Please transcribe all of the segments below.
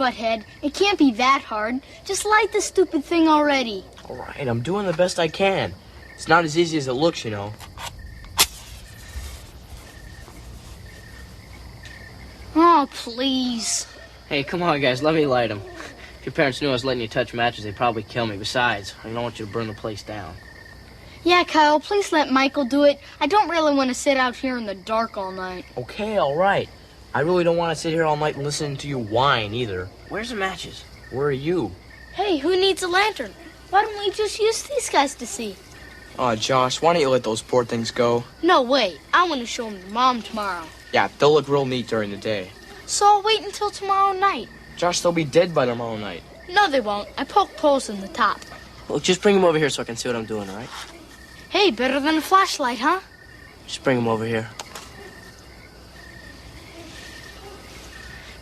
butthead. It can't be that hard. Just light the stupid thing already. All right, I'm doing the best I can. It's not as easy as it looks, you know. Oh, please. Hey, come on, guys. Let me light them. If your parents knew I was letting you touch matches, they'd probably kill me. Besides, I don't want you to burn the place down. Yeah, Kyle, please let Michael do it. I don't really want to sit out here in the dark all night. Okay, all right. I really don't want to sit here all night listening to you whine, either. Where's the matches? Where are you? Hey, who needs a lantern? Why don't we just use these guys to see? Aw, Josh, why don't you let those poor things go? No, wait. I want to show them to Mom tomorrow. Yeah, they'll look real neat during the day. So I'll wait until tomorrow night. Josh, they'll be dead by tomorrow night. No, they won't. I poked holes in the top. Look, just bring them over here so I can see what I'm doing, all right? Hey, better than a flashlight, huh? Just bring them over here.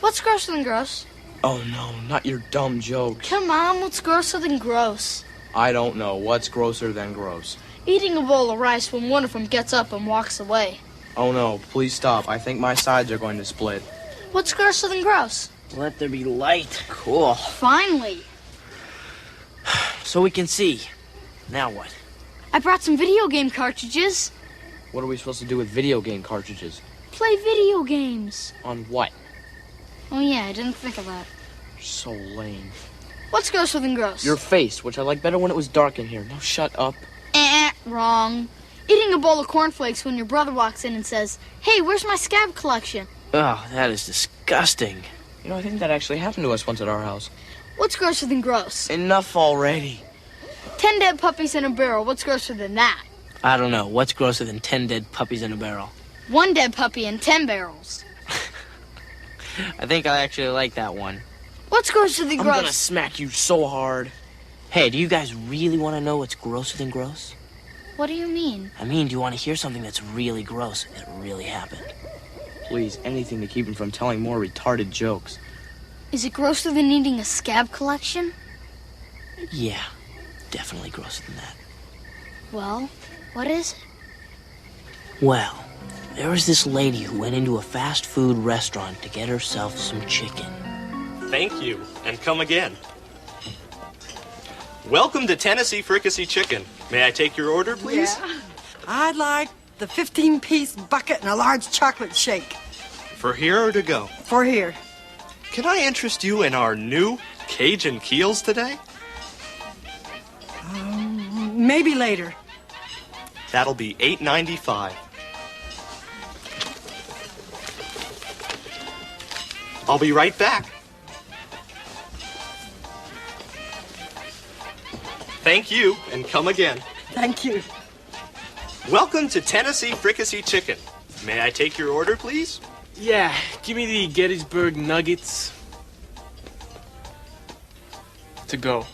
What's grosser than gross? Oh, no, not your dumb jokes. Come on, what's grosser than gross? I don't know. What's grosser than gross? Eating a bowl of rice when one of them gets up and walks away. Oh, no, please stop. I think my sides are going to split. What's grosser than gross? Let there be light. Cool. Finally. So we can see. Now what? I brought some video game cartridges. What are we supposed to do with video game cartridges? Play video games. On what? Oh, yeah, I didn't think of that. You're so lame. What's grosser than gross? Your face, which I like better when it was dark in here. Now shut up. Wrong. Eating a bowl of cornflakes when your brother walks in and says, "Hey, where's my scab collection?" Oh, that is disgusting. You know, I think that actually happened to us once at our house. What's grosser than gross? Enough already. 10 dead puppies in a barrel. What's grosser than that? I don't know. What's grosser than 10 dead puppies in a barrel? 1 dead puppy in 10 barrels. I think I actually like that one. What's grosser than gross? I'm gonna smack you so hard. Hey, do you guys really want to know what's grosser than gross? What do you mean? I mean, do you want to hear something that's really gross that really happened? Please, anything to keep him from telling more retarded jokes. Is it grosser than eating a scab collection? Yeah, definitely grosser than that. Well, what is it? Well, there was this lady who went into a fast food restaurant to get herself some chicken. Thank you, and come again. Welcome to Tennessee Fricassee Chicken. May I take your order, please? Yeah. I'd like the 15-piece bucket and a large chocolate shake. For here or to go? For here. Can I interest you in our new Cajun Keels today? Maybe later. That'll be $8.95. I'll be right back. Thank you, and come again. Thank you. Welcome to Tennessee Fricassee Chicken. May I take your order, please? Yeah, give me the Gettysburg Nuggets. To go.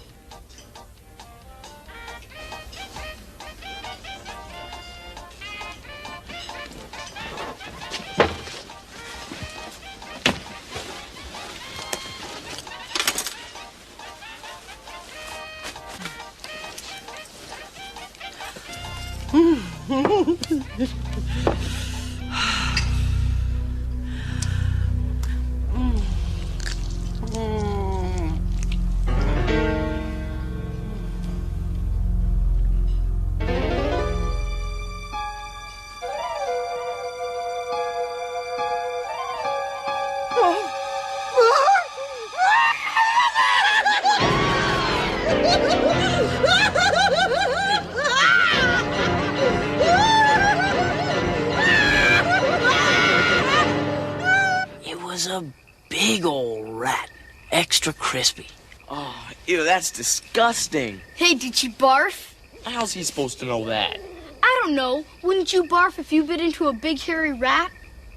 A big old rat, extra crispy. Oh, ew, that's disgusting. Hey, did you barf? How's he supposed to know that? I don't know. Wouldn't you barf if you bit into a big hairy rat?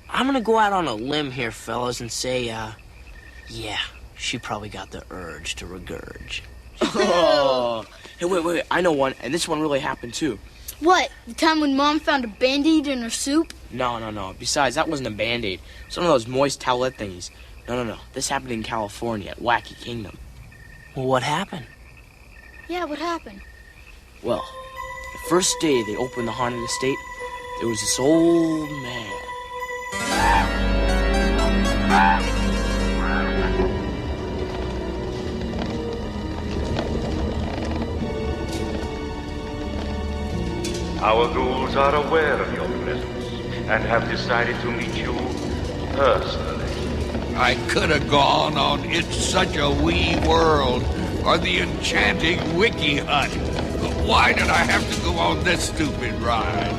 I'm gonna go out on a limb here, fellas, and say, yeah, she probably got the urge to regurge. Oh. Hey, wait, I know one, and this one really happened too. What, the time when Mom found a Band-Aid in her soup? No. Besides, that wasn't a Band-Aid. It was one of those moist towelette thingies. No. This happened in California at Wacky Kingdom. Well, what happened? Yeah, what happened? Well, the first day they opened the haunted estate, there was this old man. Our ghouls are aware of your presence and have decided to meet you personally. I could have gone on It's Such a Wee World or the enchanting Wiki Hut. But why did I have to go on this stupid ride?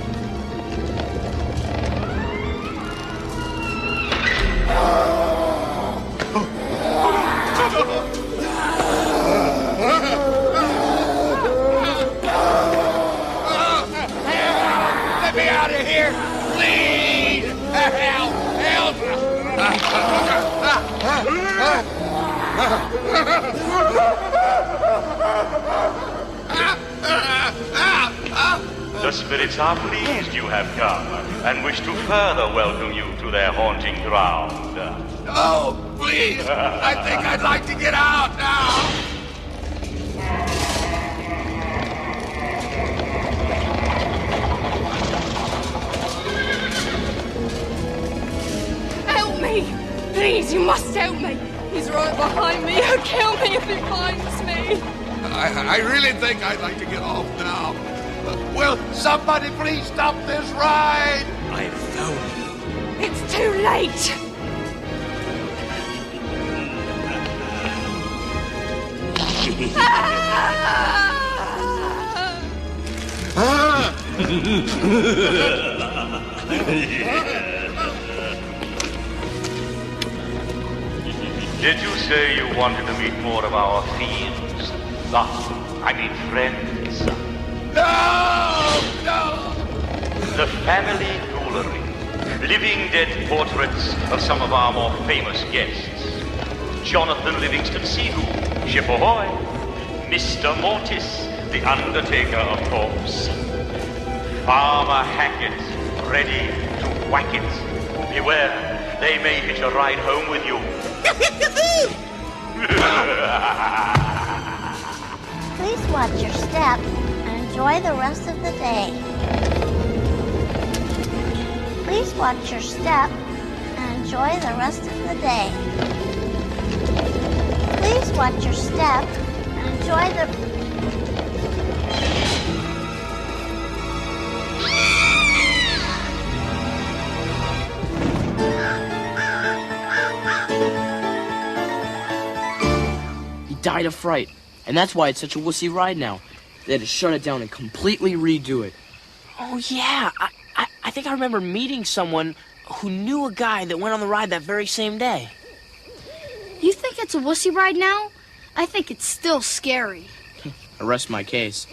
Let me out of here! Please! Help! Help! The spirits are pleased you have come and wish to further welcome you to their haunting ground. Oh, please! I think I'd like to get out now! Help me! Please, you must help me! He's right behind me. He'll kill me if he finds me. I really think I'd like to get off now. Will somebody please stop this ride? I have found you. It's too late. Did you say you wanted to meet more of our thieves? I mean friends. No! No! The family ghoulery. Living dead portraits of some of our more famous guests. Jonathan Livingston Seagoon, ship ahoy. Mr. Mortis, the undertaker of corpse. Farmer Hackett, ready to whack it. Beware, they may hitch a ride home with you. Please watch your step and enjoy the rest of the day. Please watch your step and enjoy the rest of the day. Please watch your step and enjoy the... He died of fright, and that's why it's such a wussy ride now. They had to shut it down and completely redo it. Oh, yeah. I think I remember meeting someone who knew a guy that went on the ride that very same day. You think it's a wussy ride now? I think it's still scary. I rest my case.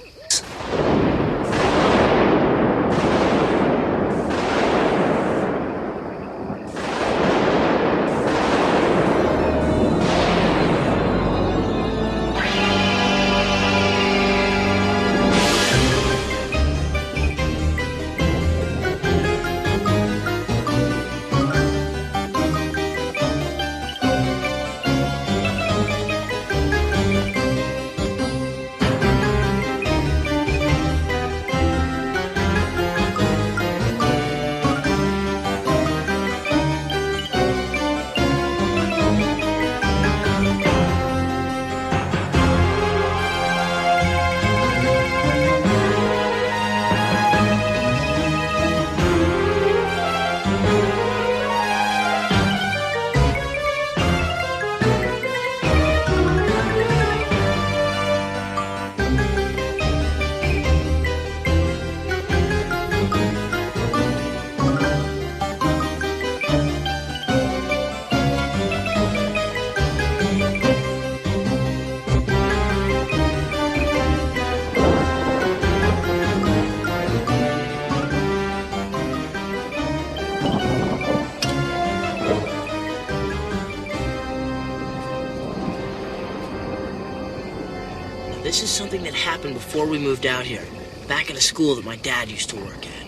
This is something that happened before we moved out here, back at a school that my dad used to work at.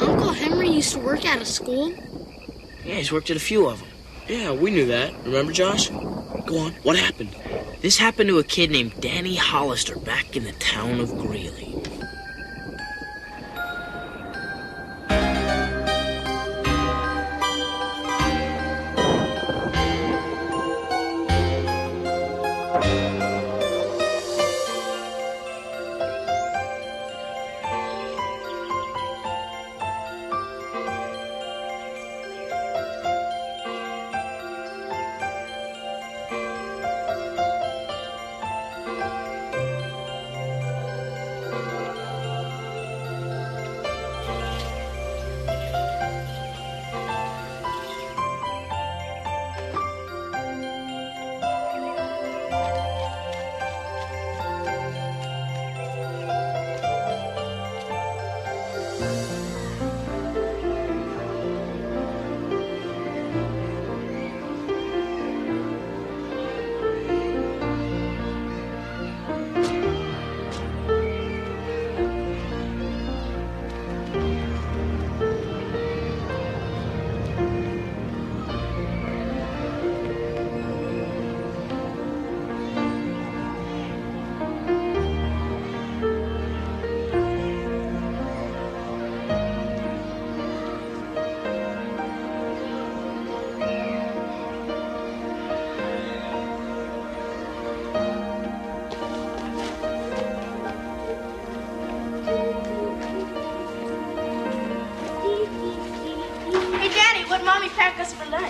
Uncle Henry used to work at a school? Yeah, he's worked at a few of them. Yeah, we knew that. Remember, Josh? Go on. What happened? This happened to a kid named Danny Hollister back in the town of Greeley.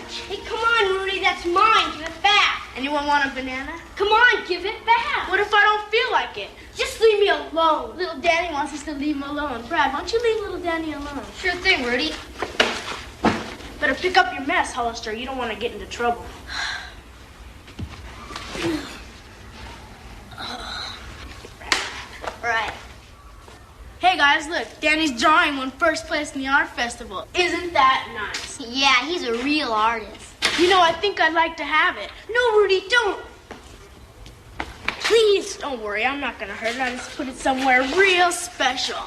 Hey, come on, Rudy, that's mine. Give it back. Anyone want a banana? Come on, give it back. What if I don't feel like it? Just leave me alone. Little Danny wants us to leave him alone. Brad, why don't you leave little Danny alone? Sure thing, Rudy. Better pick up your mess, Hollister. You don't want to get into trouble. Right. Hey guys, look. Danny's drawing won first place in the art festival. Isn't that nice? Yeah, he's a real artist. You know, I think I'd like to have it. No, Rudy, don't. Please, don't worry. I'm not going to hurt it. I just put it somewhere real special.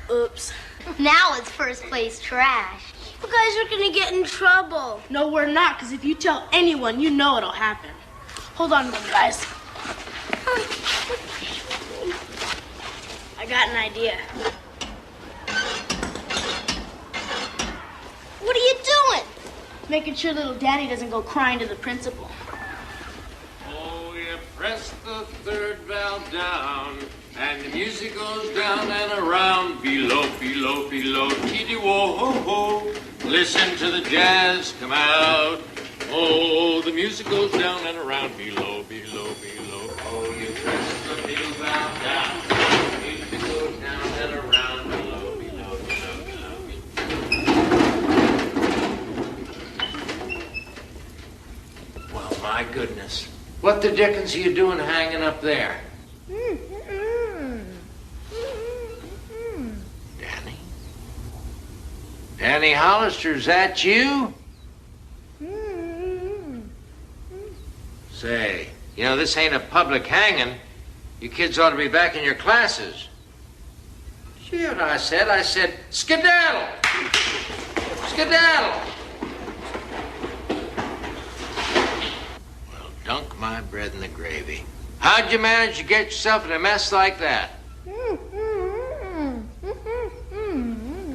Oops. Now it's first place trash. You guys are gonna get in trouble. No, we're not, because if you tell anyone, you know it'll happen. Hold on a minute, guys. I got an idea. What are you doing? Making sure little Danny doesn't go crying to the principal. Oh, you press the third valve down, and the music goes down and around, below, below, below, dee-dee-whoa-ho-ho. Listen to the jazz come out. Oh, the music goes down and around, below, below, below. Oh, you press the middle valve down, the music goes down and around, below, below, below, below. Well, my goodness. What the dickens are you doing hanging up there? Danny? Danny Hollister, is that you? Say, you know, this ain't a public hanging. You kids ought to be back in your classes. See what I said? I said, skedaddle! Skedaddle! Well, dunk my bread in the gravy. How'd you manage to get yourself in a mess like that?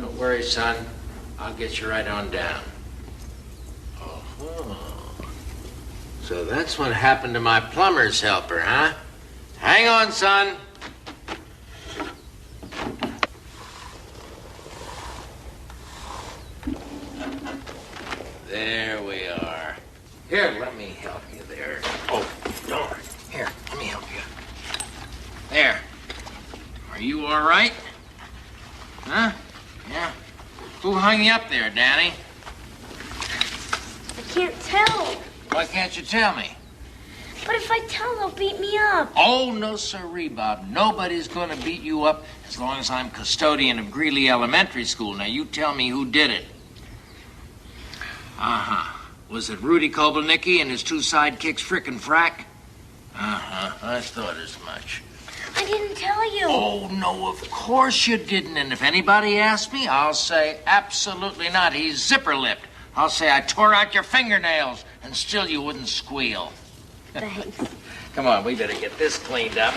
Don't worry, son. I'll get you right on down. Oh. So that's what happened to my plumber's helper, huh? Hang on, son. There we are. Here, let me help you there. Oh, darn. Here, let me help you. There. Are you all right? Huh? Yeah. Who hung you up there, Danny? I can't tell. Why can't you tell me? But if I tell, they'll beat me up. Oh, no, sirree, Bob. Nobody's going to beat you up as long as I'm custodian of Greeley Elementary School. Now, you tell me who did it. Uh-huh. Was it Rudy Kobelnicki and his two sidekicks, Frick and Frack? Uh-huh. I thought as much. I didn't tell you. Oh, no, of course you didn't. And if anybody asks me, I'll say absolutely not. He's zipper-lipped. I'll say I tore out your fingernails, and still you wouldn't squeal. Thanks. Come on, we better get this cleaned up.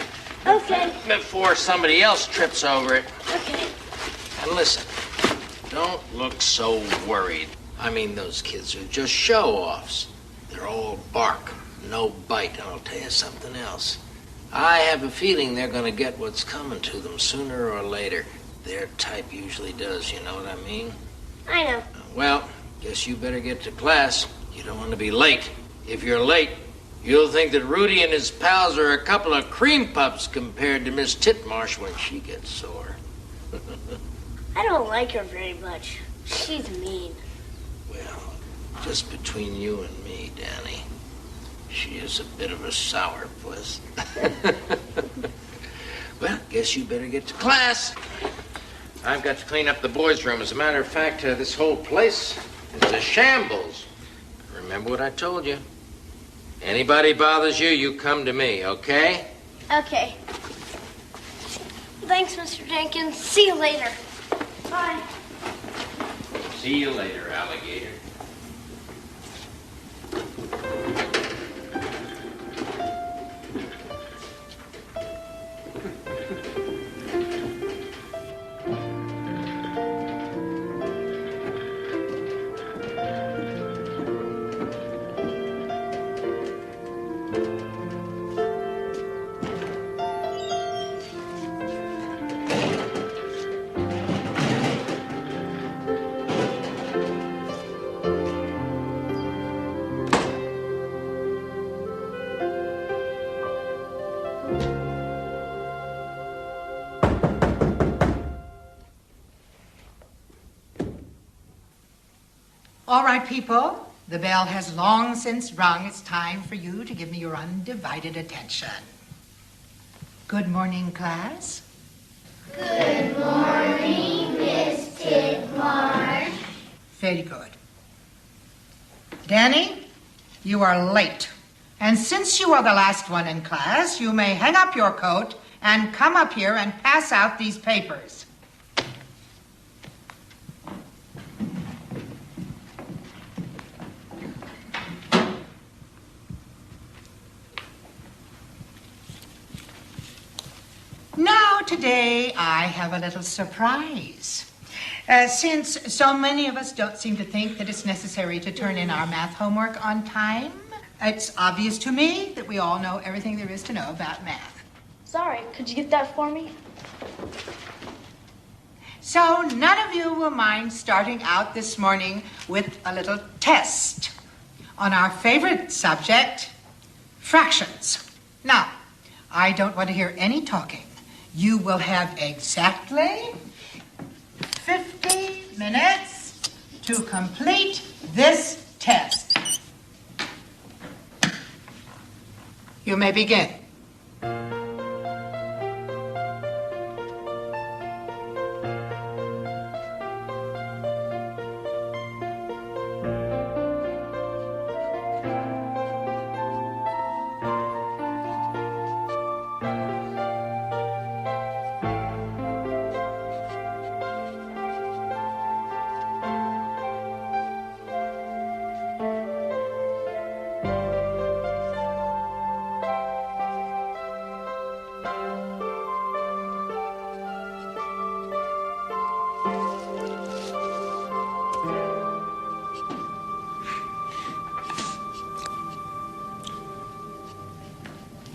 Okay. Before somebody else trips over it. Okay. And listen, don't look so worried. I mean, those kids are just show-offs. They're all bark, no bite. And I'll tell you something else. I have a feeling they're going to get what's coming to them sooner or later. Their type usually does, you know what I mean? I know. Well, guess you better get to class. You don't want to be late. If you're late, you'll think that Rudy and his pals are a couple of cream pups compared to Miss Titmarsh when she gets sore. I don't like her very much. She's mean. Well, just between you and me, Danny, she is a bit of a sourpuss. Well, guess you better get to class. I've got to clean up the boys' room. As a matter of fact, this whole place is a shambles. Remember what I told you. Anybody bothers you, you come to me, okay? Okay. Thanks, Mr. Jenkins. See you later. Bye. See you later, alligator. All right, people. The bell has long since rung. It's time for you to give me your undivided attention. Good morning, class. Good morning, Miss Titmarsh. Very good. Danny, you are late. And since you are the last one in class, you may hang up your coat and come up here and pass out these papers. Now, today, I have a little surprise. Since so many of us don't seem to think that it's necessary to turn in our math homework on time, it's obvious to me that we all know everything there is to know about math. Sorry, could you get that for me? So none of you will mind starting out this morning with a little test on our favorite subject, fractions. Now, I don't want to hear any talking. You will have exactly 50 minutes to complete this test. You may begin.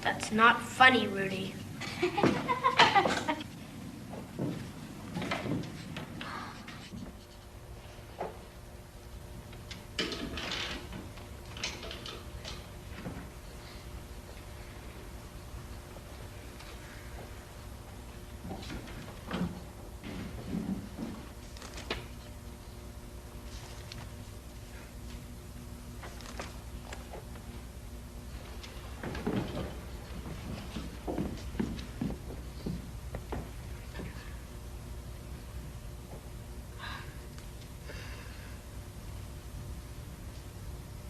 That's not funny, Rudy.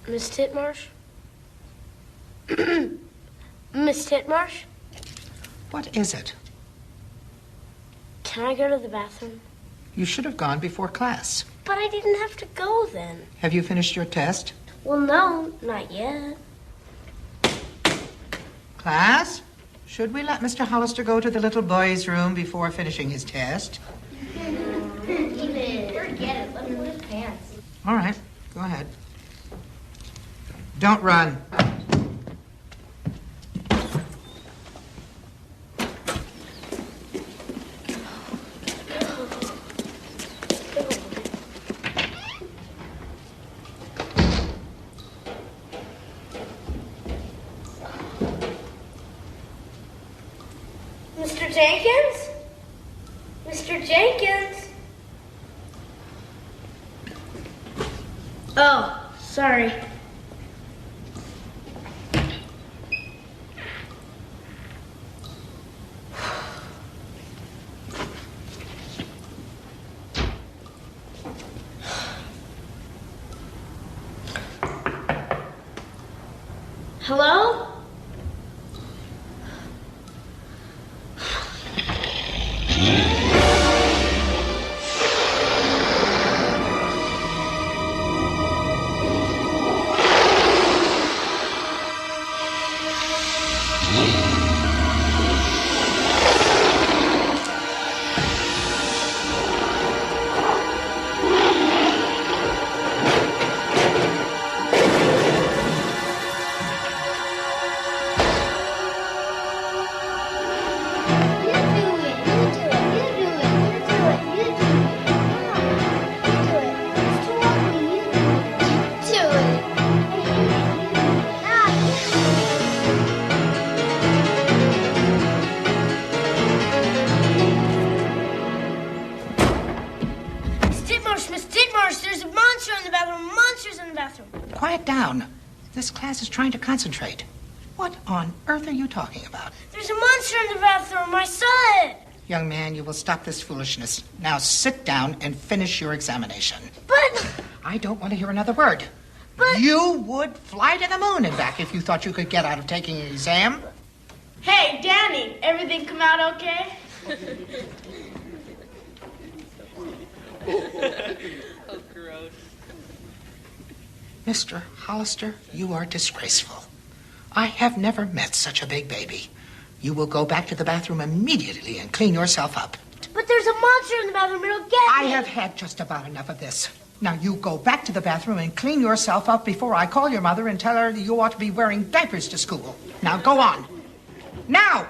Miss Titmarsh? Miss Titmarsh? What is it? Can I go to the bathroom? You should have gone before class. But I didn't have to go then. Have you finished your test? Well, no, not yet. Class, should we let Mr. Hollister go to the little boy's room before finishing his test? Forget it. Let me wear his pants. All right, go ahead. Don't run. Mr. Jenkins? Mr. Jenkins? Oh, sorry. Hello? bathroom. Quiet down. This class is trying to concentrate. What on earth are you talking about? There's a monster in the bathroom. I saw it. Young man, you will stop this foolishness. Now sit down and finish your examination. But... I don't want to hear another word. But... You would fly to the moon and back if you thought you could get out of taking an exam. Hey, Danny, everything come out okay? Oh, gross. Mr. Hollister, you are disgraceful. I have never met such a big baby. You will go back to the bathroom immediately and clean yourself up. But there's a monster in the bathroom. It'll get me. I have had just about enough of this. Now you go back to the bathroom and clean yourself up before I call your mother and tell her that you ought to be wearing diapers to school. Now go on. Now!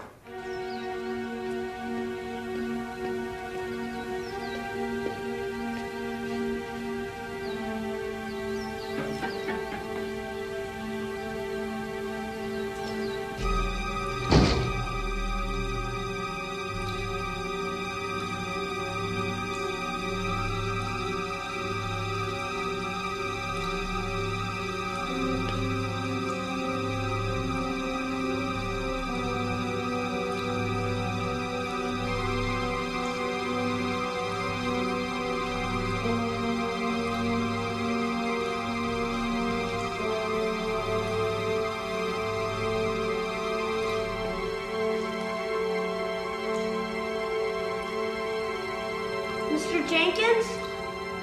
Mr. Jenkins?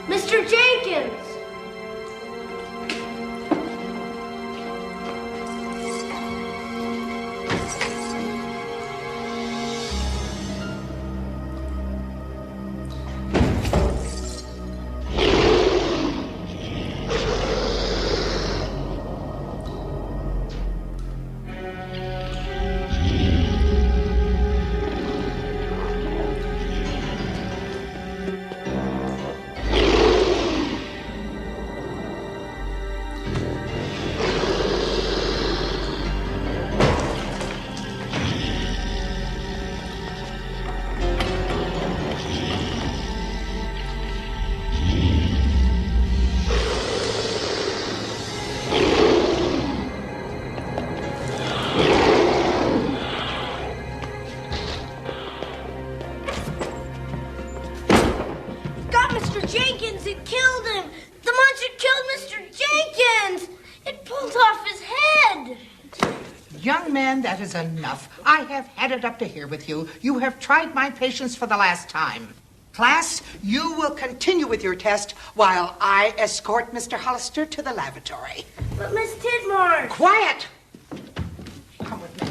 Mr. Jenkins! Jenkins, it killed him! The monster killed Mr. Jenkins! It pulled off his head! Young man, that is enough. I have had it up to here with you. You have tried my patience for the last time. Class, you will continue with your test while I escort Mr. Hollister to the lavatory. But Miss Tidmore... Quiet! Come with me.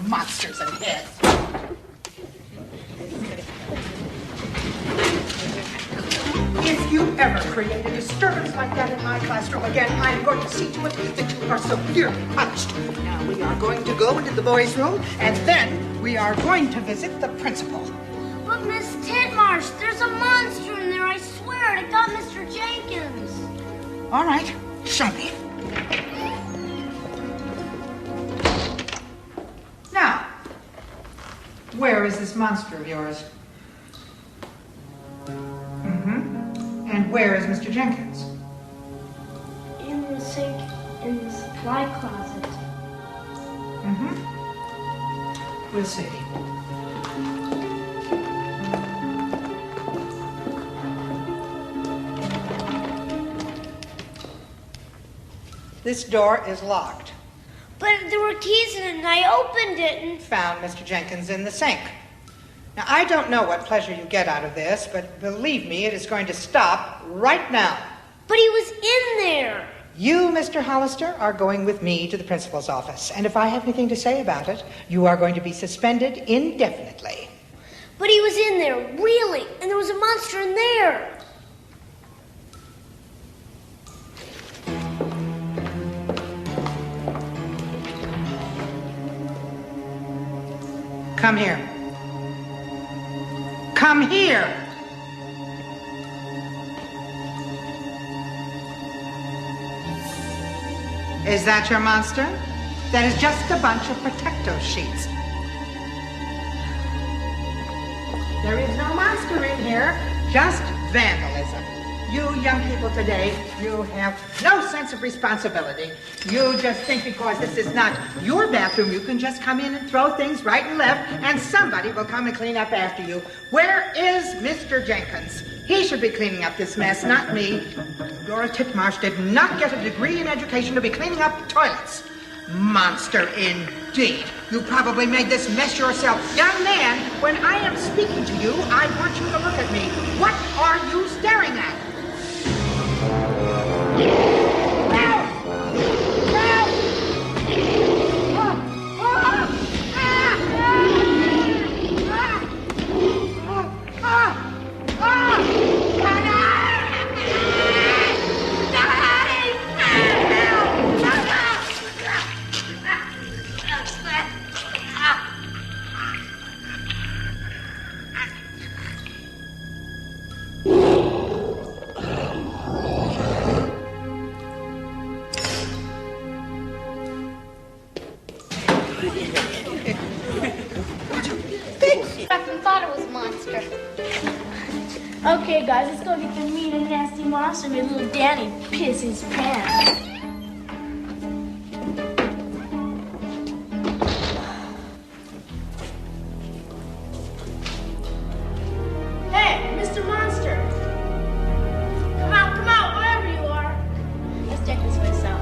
Monsters and heads. If you ever create a disturbance like that in my classroom again, I'm going to see to it that you are severely punished. Now we are going to go into the boys' room, and then we are going to visit the principal. But Miss Titmarsh, there's a monster in there, I swear. It got Mr. Jenkins. All right, show me. Now, where is this monster of yours? And where is Mr. Jenkins? In the sink, in the supply closet. We'll see. This door is locked. But there were keys in it, and I opened it and... Found Mr. Jenkins in the sink. Now, I don't know what pleasure you get out of this, but believe me, it is going to stop right now. But he was in there. You, Mr. Hollister, are going with me to the principal's office. And if I have anything to say about it, you are going to be suspended indefinitely. But he was in there, really. And there was a monster in there. Come here. Come here! Is that your monster? That is just a bunch of protective sheets. There is no monster in here, just vandalism. You young people today, you have no sense of responsibility. You just think because this is not your bathroom, you can just come in and throw things right and left, and somebody will come and clean up after you. Where is Mr. Jenkins? He should be cleaning up this mess, not me. Dora Titmarsh did not get a degree in education to be cleaning up toilets. Monster indeed. You probably made this mess yourself. Young man, when I am speaking to you, I want you to look at me. What are you staring at? Okay, guys, let's go get the mean and nasty monster and little Danny piss his pants. Hey, Mr. Monster! Come out, wherever you are. Let's check this place out.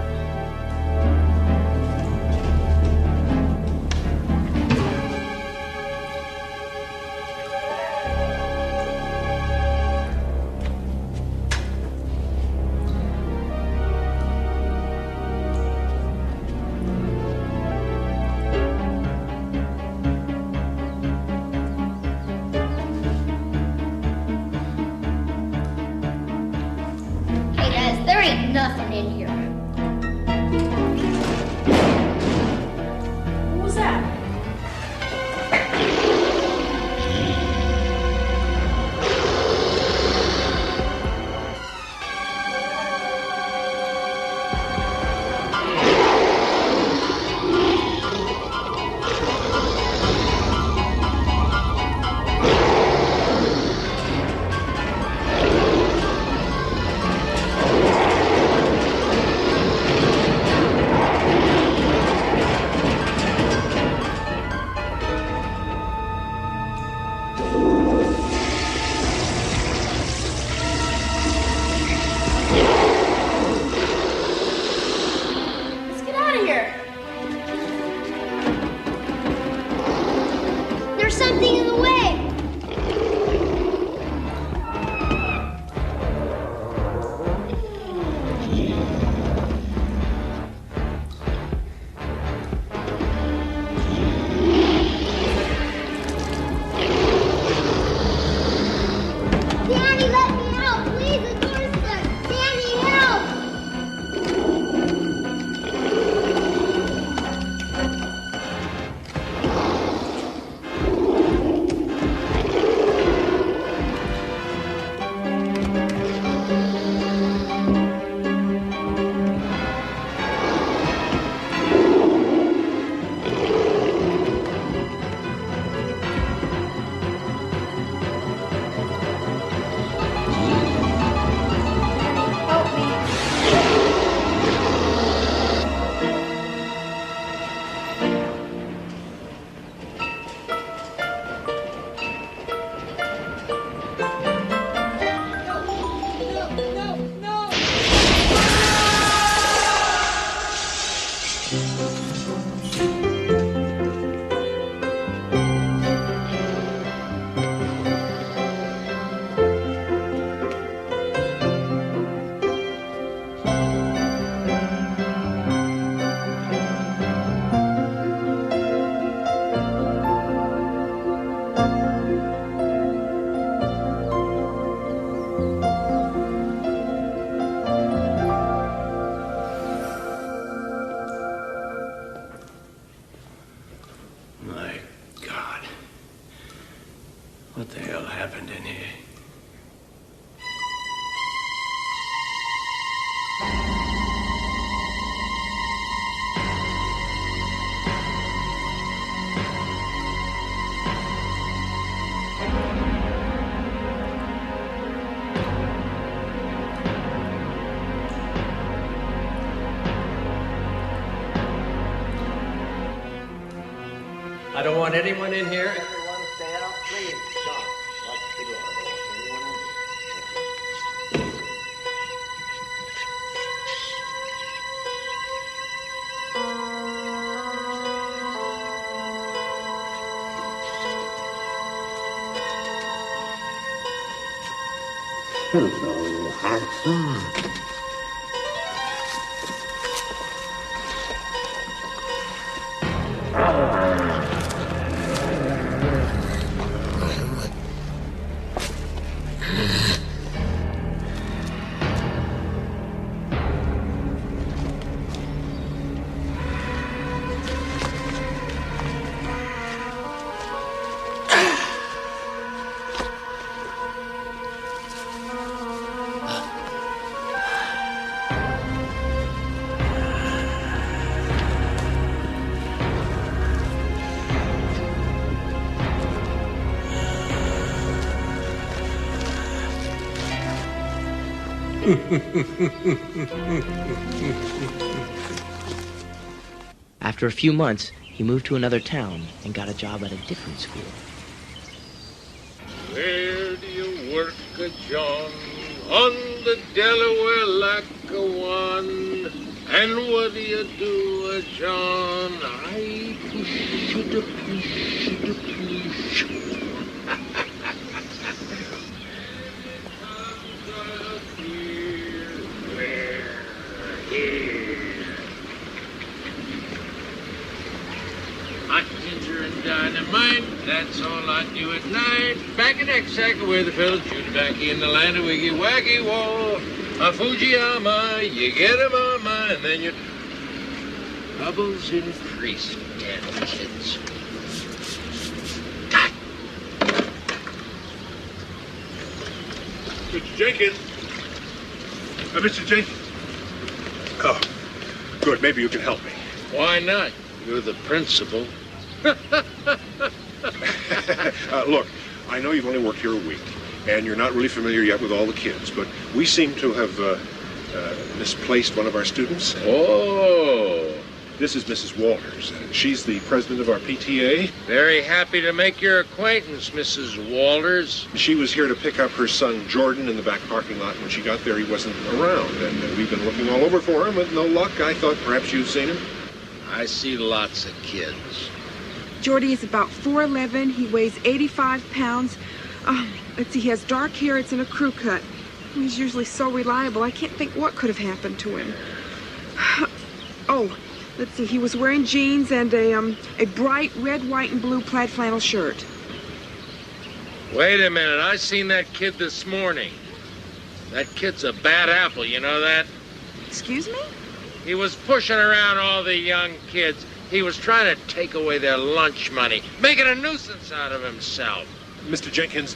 There ain't nothing in here. What was that? Something in the way. Danny, let me out, please. The door's stuck. Danny, help! What the hell happened in here? I don't want anyone in here. Everyone stay out, please. John, lock the door. I don't want anyone in here. Hello, handsome. After a few months, he moved to another town and got a job at a different school. Where do you work, John? On the Delaware Lackawanna. And what do you do, John? I push you to push you to push. Hot ginger and dynamite, that's all I do at night. Back in Exaka where the fellas shoot back in the land of Wiggy Waggy Wall. A Fujiyama, you get a mama, and then your bubbles increase. Damn kids. Mr. Jenkins. Mr. Jenkins. Oh, good. Maybe you can help me. Why not? You're the principal. Look, I know you've only worked here a week, and you're not really familiar yet with all the kids, but we seem to have misplaced one of our students. Oh. This is Mrs. Walters. She's the president of our PTA. Very happy to make your acquaintance, Mrs. Walters. She was here to pick up her son, Jordan, in the back parking lot. When she got there, he wasn't around, and we've been looking all over for him with no luck. I thought perhaps you've seen him. I see lots of kids. Jordy is about 4'11". He weighs 85 pounds. Let's see, he has dark hair. It's in a crew cut. He's usually so reliable. I can't think what could have happened to him. Oh, let's see. He was wearing jeans and a bright red, white, and blue plaid flannel shirt. Wait a minute. I seen that kid this morning. That kid's a bad apple. You know that? Excuse me? He was pushing around all the young kids. He was trying to take away their lunch money, making a nuisance out of himself. Mr. Jenkins,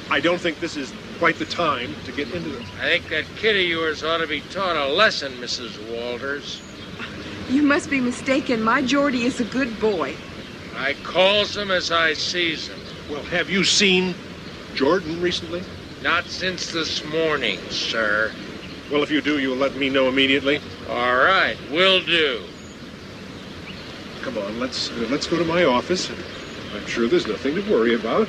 I don't think this is quite the time to get into this. I think that kid of yours ought to be taught a lesson, Mrs. Walters. You must be mistaken. My Jordy is a good boy. I calls him as I sees him. Well, have you seen Jordan recently? Not since this morning, sir. Well, if you do, you'll let me know immediately. All right, will do. Come on, let's go to my office. I'm sure there's nothing to worry about.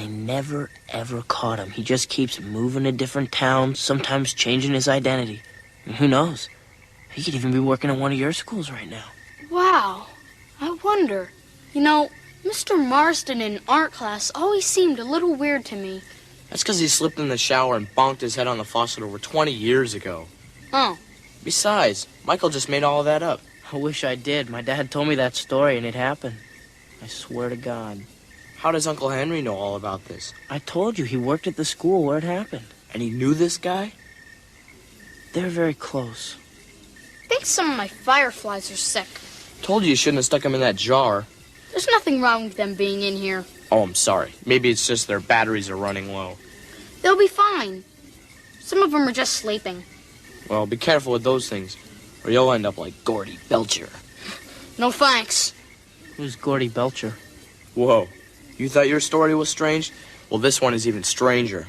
Never, ever caught him. He just keeps moving to different towns, sometimes changing his identity. And who knows? He could even be working at one of your schools right now. Wow. I wonder. You know, Mr. Marston in art class always seemed a little weird to me. That's because he slipped in the shower and bonked his head on the faucet over 20 years ago. Oh. Besides, Michael just made all of that up. I wish I did. My dad told me that story and it happened. I swear to God. How does Uncle Henry know all about this? I told you, he worked at the school where it happened. And he knew this guy? They're very close. I think some of my fireflies are sick. Told you shouldn't have stuck them in that jar. There's nothing wrong with them being in here. Oh, I'm sorry. Maybe it's just their batteries are running low. They'll be fine. Some of them are just sleeping. Well, be careful with those things, or you'll end up like Gordy Belcher. No thanks. Who's Gordy Belcher? Whoa. You thought your story was strange? Well, this one is even stranger.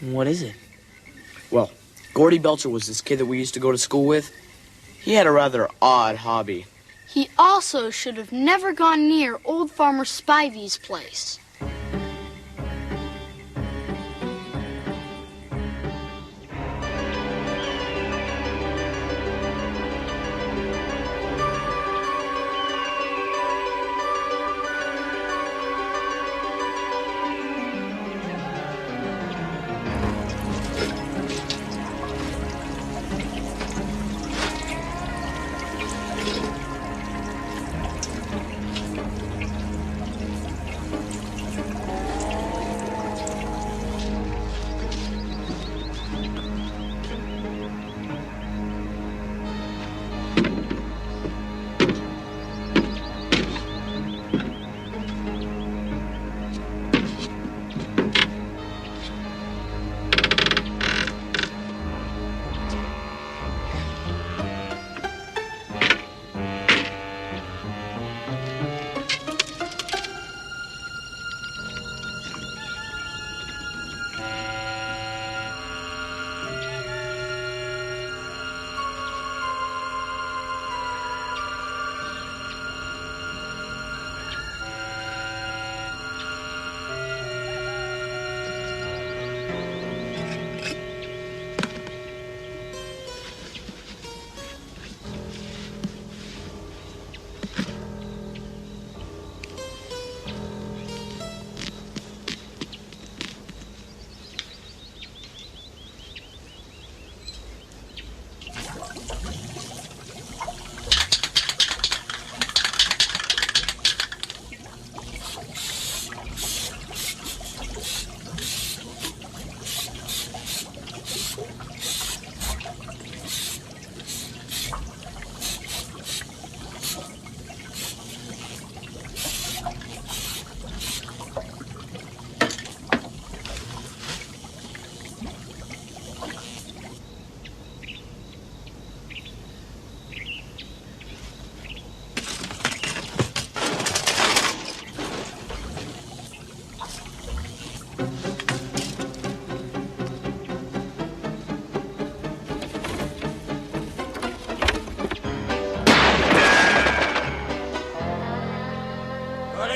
What is it? Well, Gordy Belcher was this kid that we used to go to school with. He had a rather odd hobby. He also should have never gone near old Farmer Spivey's place.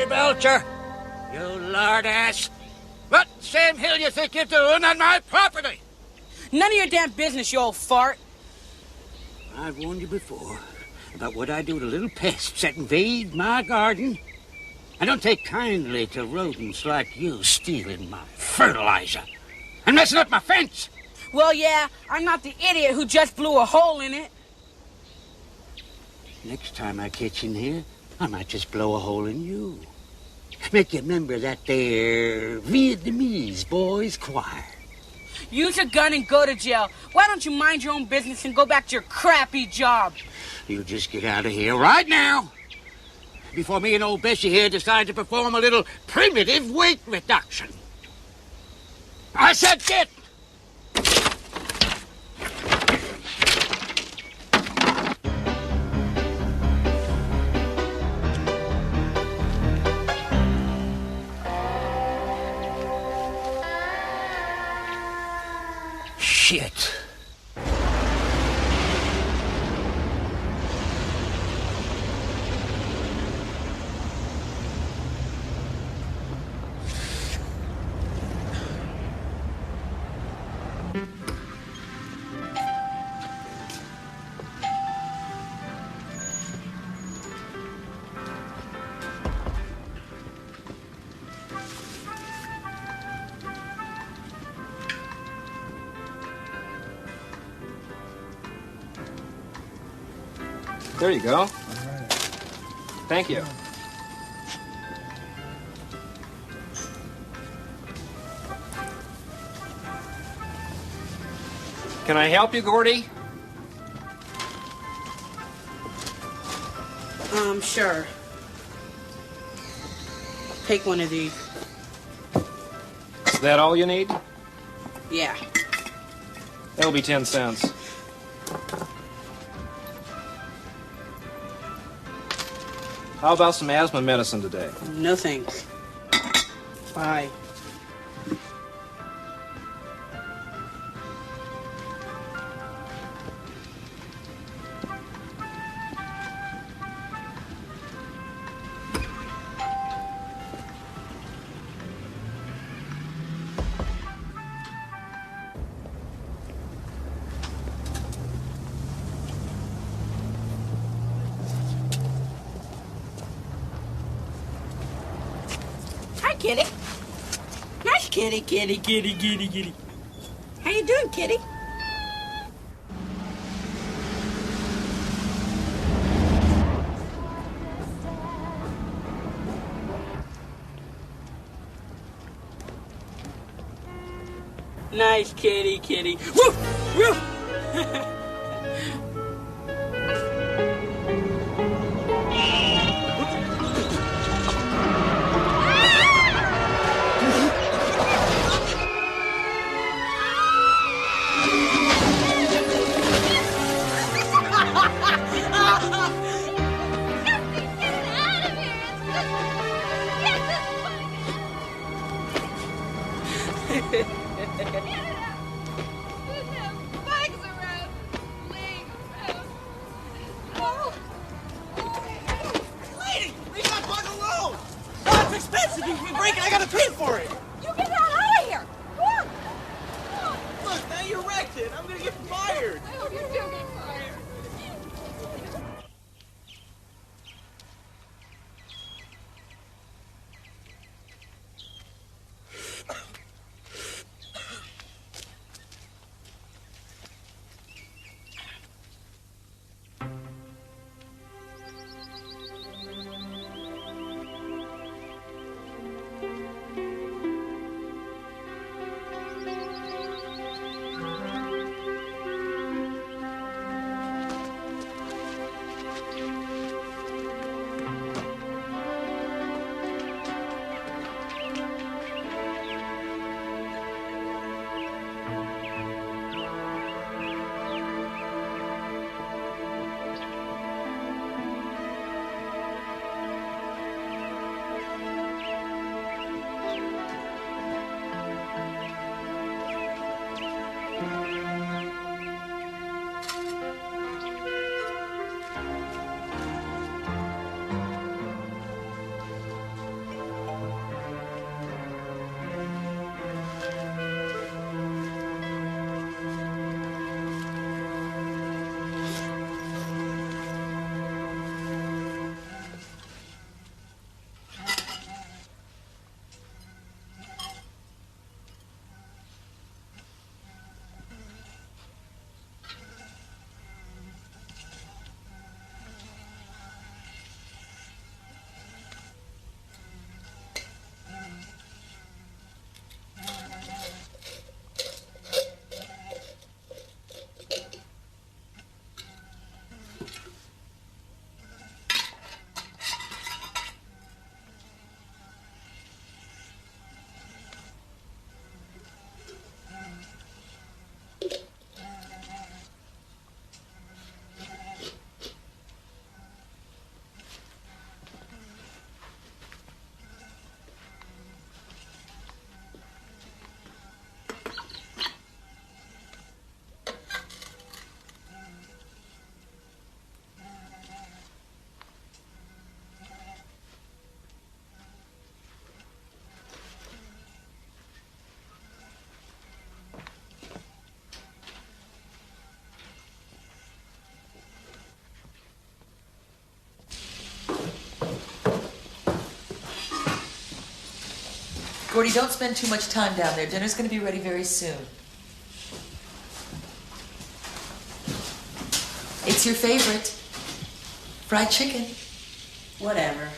Belcher, you lard ass. What Sam Hill you think you're doing on my property? None of your damn business, you old fart. I've warned you before about what I do to little pests that invade my garden. I don't take kindly to rodents like you stealing my fertilizer and messing up my fence. Well, yeah, I'm not the idiot who just blew a hole in it. Next time I catch in here, I might just blow a hole in you. Make you remember that there Vietnamese boys' choir. Use a gun and go to jail. Why don't you mind your own business and go back to your crappy job? You just get out of here right now before me and old Bessie here decide to perform a little primitive weight reduction. I said get! Shit. There you go. Thank you. Can I help you, Gordy? Sure. Take one of these. Is that all you need? Yeah. That'll be 10 cents. How about some asthma medicine today? No thanks. Bye. Kitty. Nice kitty, kitty, kitty, kitty, kitty. How you doing, kitty? Nice kitty, kitty. Woof! Woof! Gordy, don't spend too much time down there. Dinner's going to be ready very soon. It's your favorite. Fried chicken. Whatever.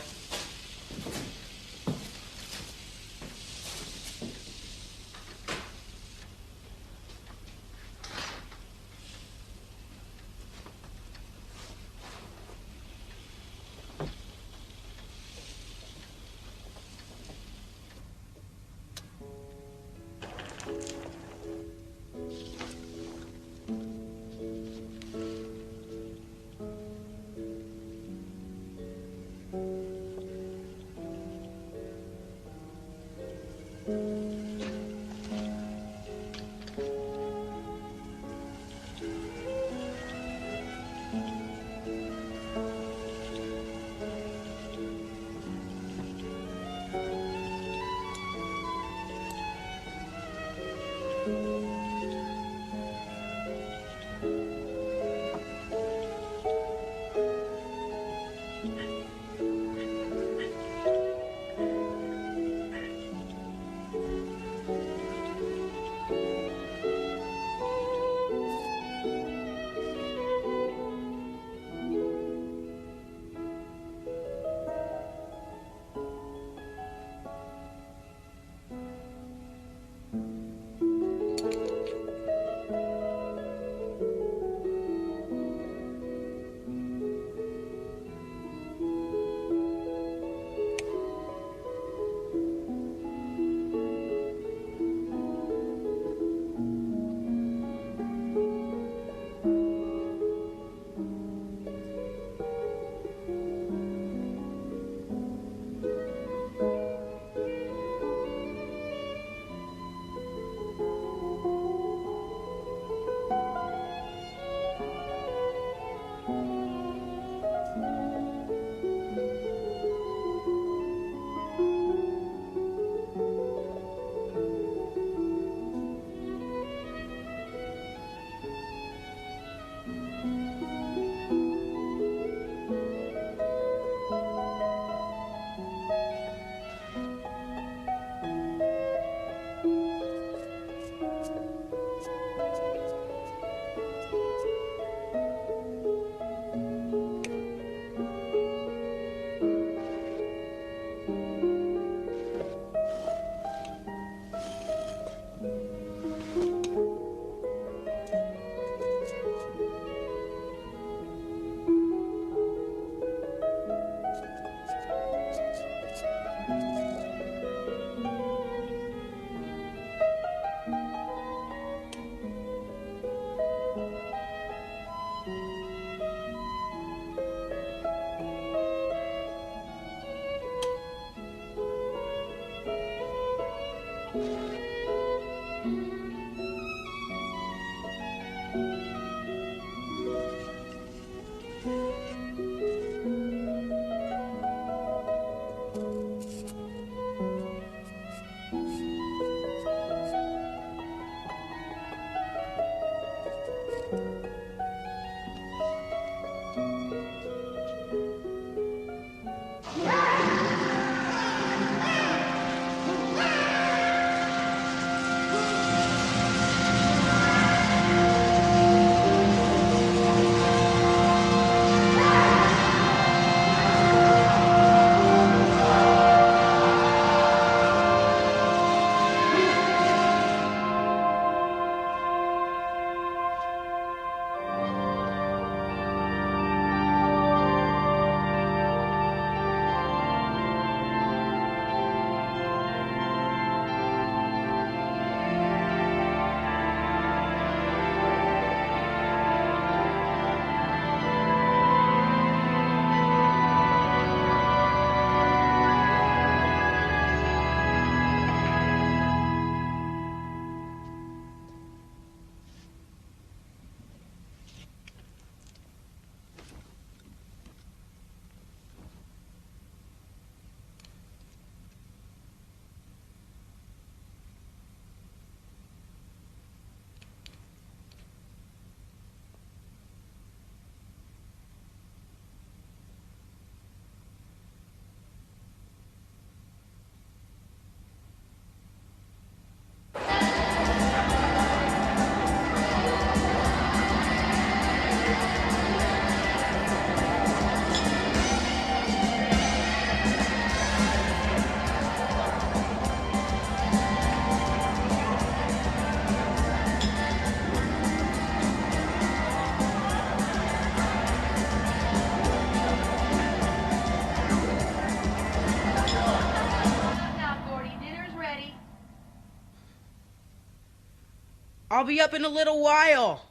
I'll be up in a little while.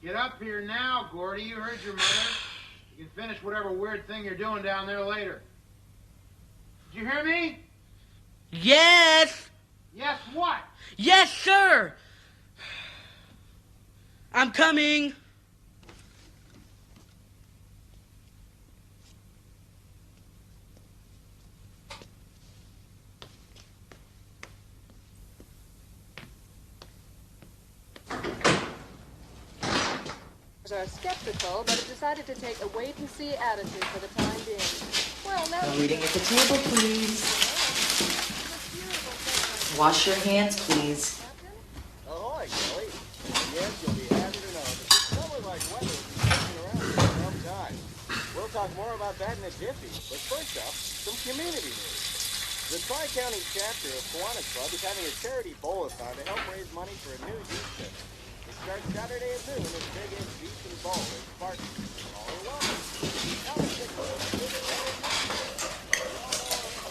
Get up here now, Gordy. You heard your mother. You can finish whatever weird thing you're doing down there later. Did you hear me? Yes. Yes, what? Yes, sir. I'm coming. Are skeptical, but have decided to take a wait-and-see attitude for the time being. Well, now... No reading at the table, please. Wash your hands, please. Ahoy, Kelly. Yes, you'll be happy to know that this summer-like weather will be sticking around for some time. We'll talk more about that in a jiffy, but first up, some community news. The Tri-County chapter of Kiwanis Club is having a charity bowl-a-thon to help raise money for a new youth center. It starts Saturday at noon at Big Ed Beach and Bowl in Spartan. All are welcome.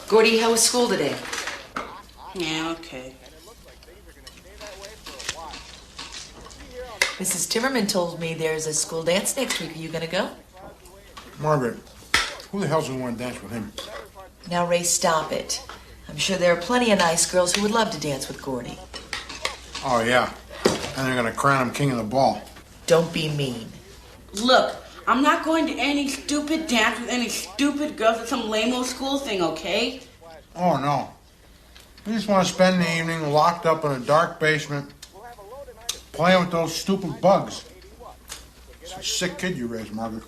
Gordy, how was school today? Yeah, okay. Mrs. Timmerman told me there's a school dance next week. Are you going to go? Margaret, who the hell's going to want to dance with him? Now, Ray, stop it. I'm sure there are plenty of nice girls who would love to dance with Gordy. Oh, yeah. And they're going to crown him king of the ball. Don't be mean. Look, I'm not going to any stupid dance with any stupid girls at some lame-o school thing, okay? Oh, no. We just want to spend the evening locked up in a dark basement playing with those stupid bugs. It's a sick kid you raised, Margaret.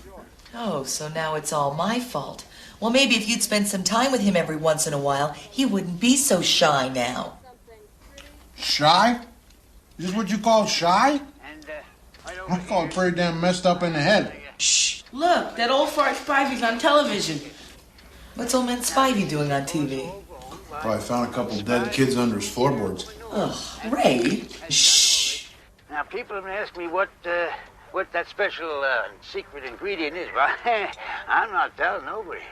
Oh, so now it's all my fault. Well, maybe if you'd spend some time with him every once in a while, he wouldn't be so shy now. Shy? Is this what you call shy? I call it pretty damn messed up in the head. Shh. Look, that old fart Spivey's on television. What's old man Spivey doing on TV? Probably found a couple dead kids under his floorboards. Ugh, Ray. Shh. Now, people have asked me what that special secret ingredient is, but I'm not telling nobody.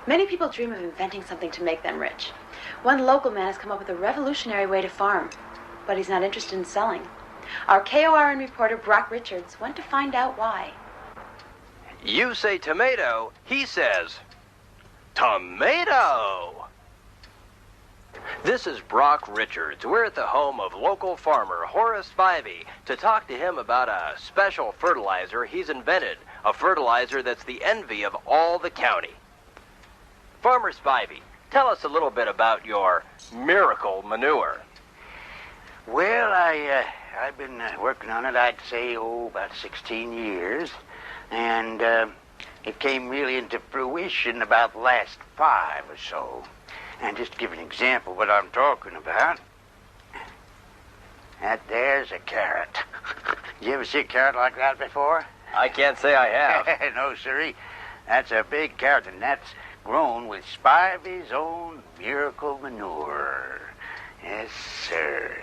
Many people dream of inventing something to make them rich. One local man has come up with a revolutionary way to farm, but he's not interested in selling. Our KORN reporter, Brock Richards, went to find out why. You say tomato, he says tomato. This is Brock Richards. We're at the home of local farmer Horace Spivey to talk to him about a special fertilizer he's invented, a fertilizer that's the envy of all the county. Farmer Spivey, tell us a little bit about your miracle manure. Well, I've been working on it, I'd say, about 16 years. And it came really into fruition about the last 5 or so. And just to give an example of what I'm talking about, that there's a carrot. You ever see a carrot like that before? I can't say I have. No, sirree. That's a big carrot, and that's grown with Spivey's own miracle manure. Yes, sir.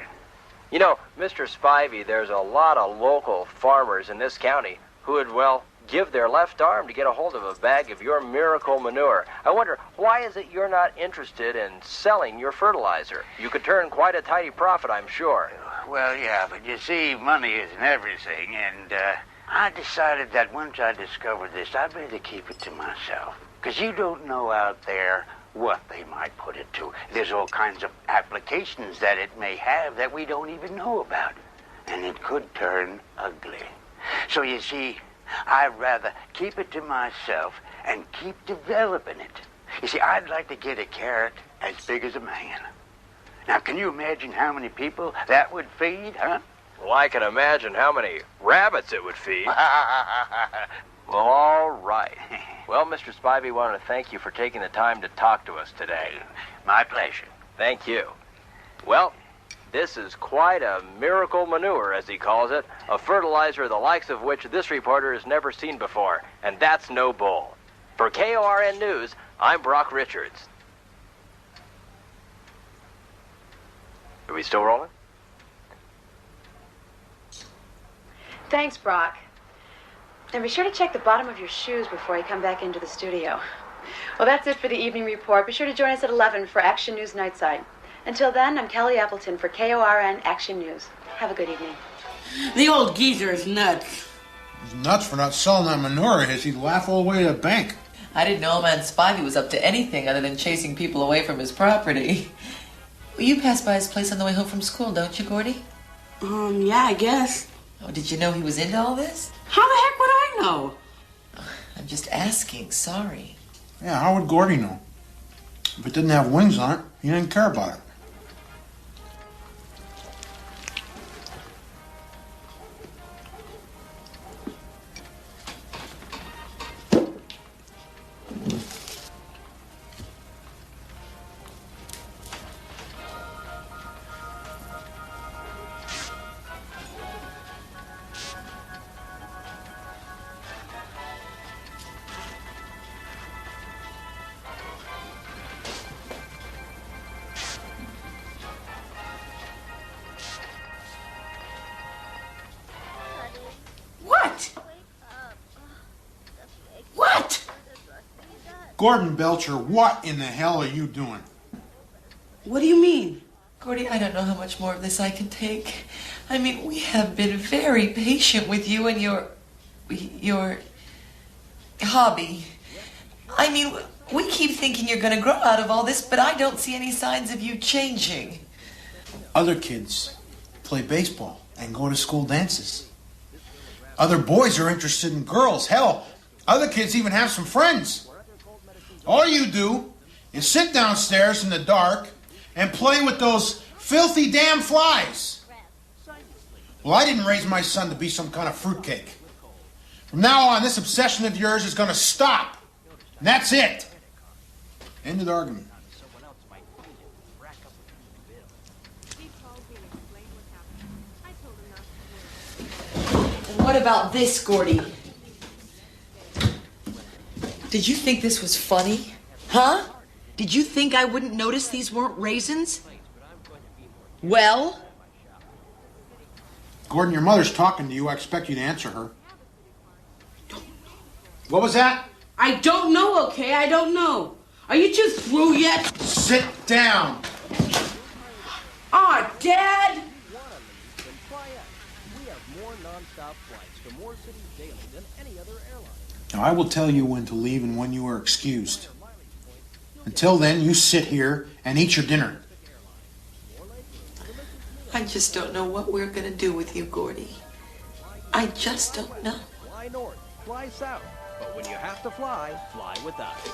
You know, Mr. Spivey, there's a lot of local farmers in this county who would, well, give their left arm to get a hold of a bag of your miracle manure. I wonder, why is it you're not interested in selling your fertilizer? You could turn quite a tidy profit, I'm sure. Well, yeah, but you see, money isn't everything, and I decided that once I discovered this, I'd better keep it to myself. Because you don't know out there what they might put it to. There's all kinds of applications that it may have that we don't even know about. And it could turn ugly. So you see, I'd rather keep it to myself and keep developing it. You see, I'd like to get a carrot as big as a man. Now, can you imagine how many people that would feed, huh? Well, I can imagine how many rabbits it would feed. Well, all right. Well, Mr. Spivey, I want to thank you for taking the time to talk to us today. My pleasure. Thank you. Well, this is quite a miracle manure, as he calls it, a fertilizer the likes of which this reporter has never seen before, and that's no bull. For KORN News, I'm Brock Richards. Are we still rolling? Thanks, Brock. And be sure to check the bottom of your shoes before you come back into the studio. Well, that's it for the evening report. Be sure to join us at 11 for Action News Nightside. Until then, I'm Kelly Appleton for KORN Action News. Have a good evening. The old geezer is nuts. He's nuts for not selling that manure of his. He'd laugh all the way to the bank. I didn't know man Spivey was up to anything other than chasing people away from his property. Well, you pass by his place on the way home from school, don't you, Gordy? Yeah, I guess. Oh, did you know he was into all this? How the heck would I know? I'm just asking, sorry. Yeah, how would Gordy know? If it didn't have wings on it, he didn't care about it. Gordon Belcher, what in the hell are you doing? What do you mean? Gordy, I don't know how much more of this I can take. I mean, we have been very patient with you and your hobby. I mean, we keep thinking you're going to grow out of all this, but I don't see any signs of you changing. Other kids play baseball and go to school dances. Other boys are interested in girls. Hell, other kids even have some friends. All you do is sit downstairs in the dark and play with those filthy damn flies. Well, I didn't raise my son to be some kind of fruitcake. From now on, this obsession of yours is going to stop. And that's it. End of the argument. What about this, Gordy? Did you think this was funny? Huh? Did you think I wouldn't notice these weren't raisins? Well? Gordon, your mother's talking to you. I expect you to answer her. What was that? I don't know, okay? I don't know. Are you two through yet? Sit down. Aw, Dad! Now, I will tell you when to leave and when you are excused. Until then, you sit here and eat your dinner. I just don't know what we're going to do with you, Gordy. I just don't know. Fly north, fly south. But when you have to fly, fly with us.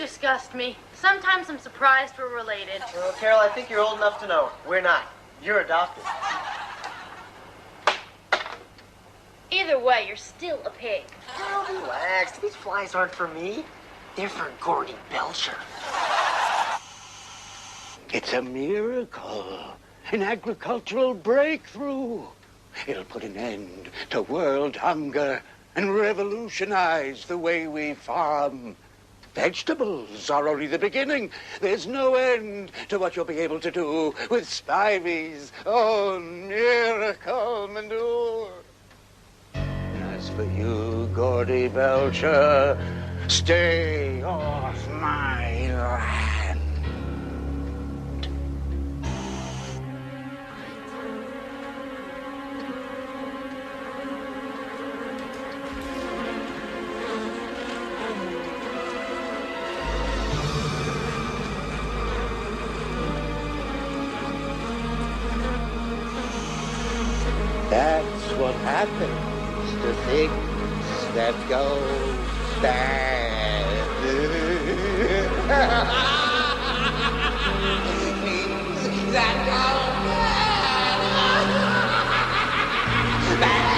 disgust me. Sometimes I'm surprised we're related. Well, Carol, I think you're old enough to know. We're not. You're adopted. Either way, you're still a pig. Oh, relax. These flies aren't for me. They're for Gordy Belcher. It's a miracle. An agricultural breakthrough. It'll put an end to world hunger and revolutionize the way we farm. Vegetables are only the beginning. There's no end to what you'll be able to do with Spivey's own miracle manure. As for you, Gordy Belcher, stay off my land. That's what happens to things that go bad. Things that go bad.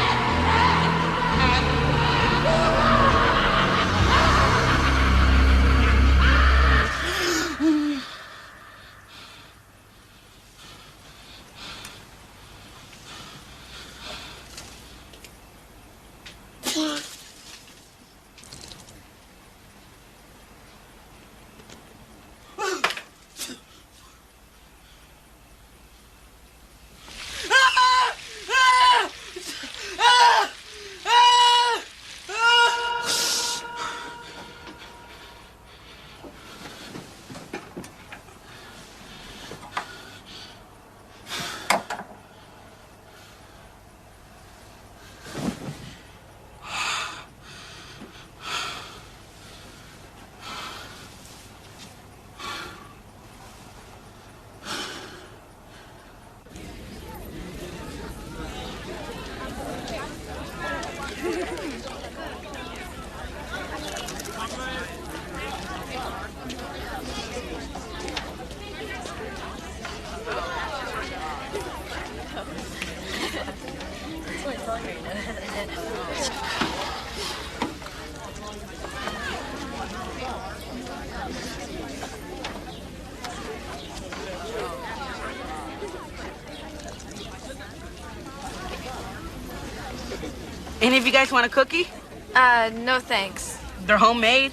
Any of you guys want a cookie? No thanks. They're homemade?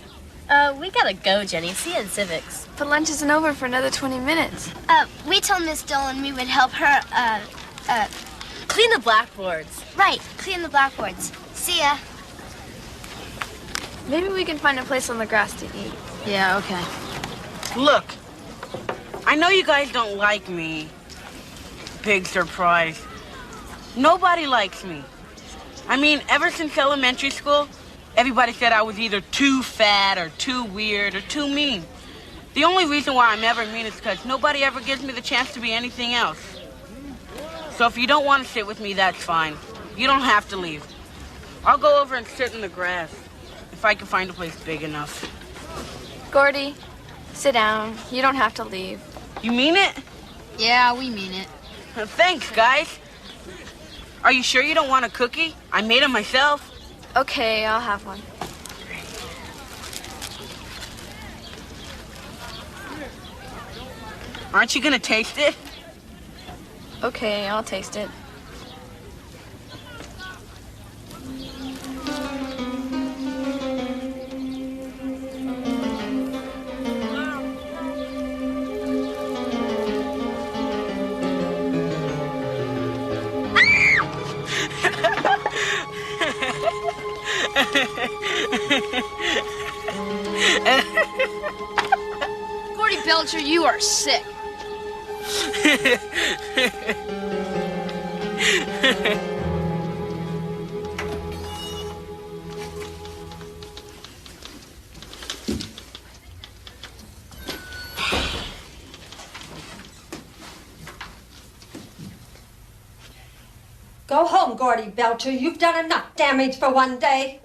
We gotta go, Jenny. See you in civics. But lunch isn't over for another 20 minutes. We told Miss Dolan we would help her, clean the blackboards. Right, clean the blackboards. See ya. Maybe we can find a place on the grass to eat. Yeah, okay. Look, I know you guys don't like me. Big surprise. Nobody likes me. I mean, ever since elementary school, everybody said I was either too fat or too weird or too mean. The only reason why I'm ever mean is because nobody ever gives me the chance to be anything else. So if you don't want to sit with me, that's fine. You don't have to leave. I'll go over and sit in the grass, if I can find a place big enough. Gordy, sit down. You don't have to leave. You mean it? Yeah, we mean it. Thanks, guys. Are you sure you don't want a cookie? I made them myself. Okay, I'll have one. Aren't you gonna taste it? Okay, I'll taste it. Gordy Belcher, you are sick. Go home, Gordy Belcher. You've done enough damage for one day.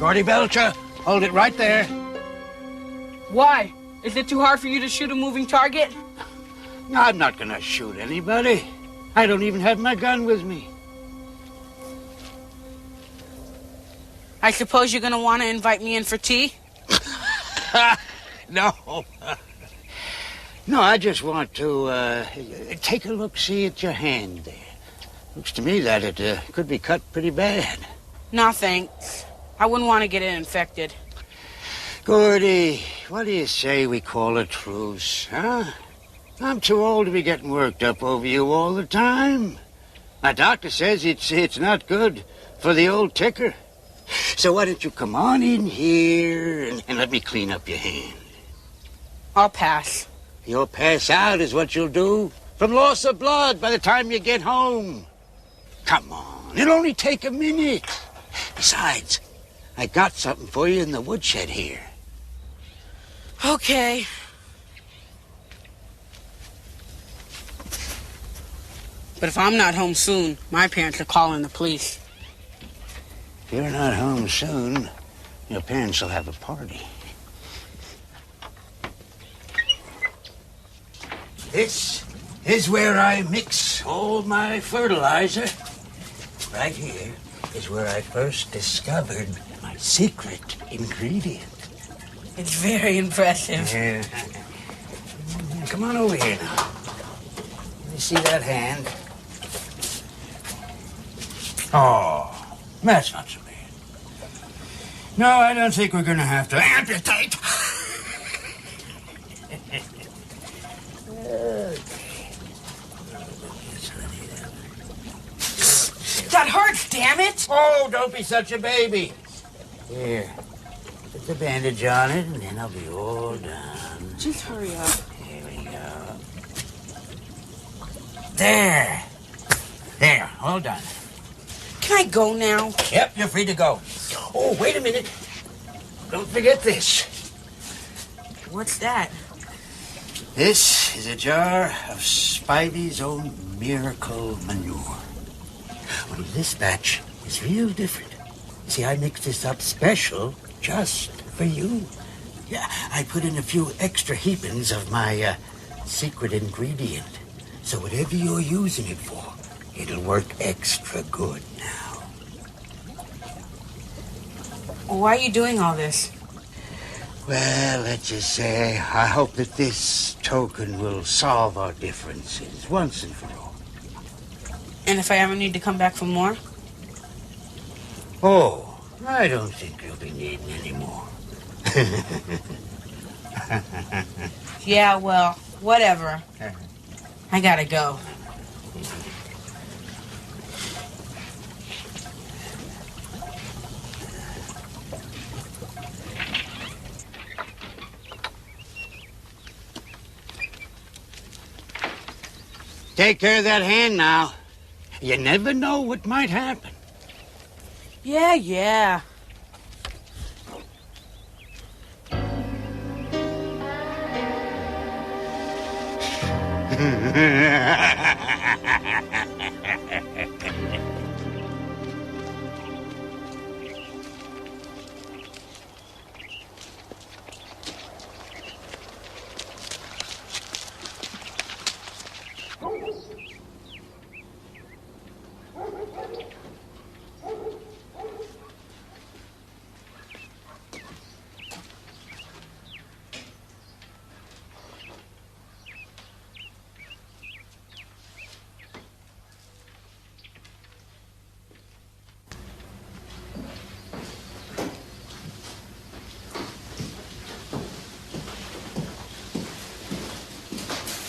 Gordy Belcher, hold it right there. Why? Is it too hard for you to shoot a moving target? I'm not gonna shoot anybody. I don't even have my gun with me. I suppose you're gonna want to invite me in for tea? No. No, I just want to take a look-see at your hand there. Looks to me that it could be cut pretty bad. No, thanks. I wouldn't want to get it infected. Gordy, what do you say we call a truce, huh? I'm too old to be getting worked up over you all the time. My doctor says it's not good for the old ticker. So why don't you come on in here and let me clean up your hand? I'll pass. You'll pass out is what you'll do from loss of blood by the time you get home. Come on, it'll only take a minute. Besides, I got something for you in the woodshed here. Okay. But if I'm not home soon, my parents are calling the police. If you're not home soon, your parents will have a party. This is where I mix all my fertilizer. Right here is where I first discovered my secret ingredient. It's very impressive. Yeah. Come on over here now. Let me see that hand. Oh, that's not so bad. No, I don't think we're going to have to amputate. That hurts, damn it! Oh, don't be such a baby. Here, put the bandage on it, and then I'll be all done. Just hurry up. Here we go. There. There, all done. Can I go now? Yep, you're free to go. Oh, wait a minute. Don't forget this. What's that? This is a jar of Spivey's own miracle manure. Only this batch is real different. See, I mixed this up special just for you. Yeah, I put in a few extra heapings of my secret ingredient. So whatever you're using it for, it'll work extra good now. Why are you doing all this? Well, let's just say I hope that this token will solve our differences once and for all. And if I ever need to come back for more? Oh, I don't think you'll be needing any more. Yeah, well, whatever. I gotta go. Take care of that hand now. You never know what might happen. Yeah.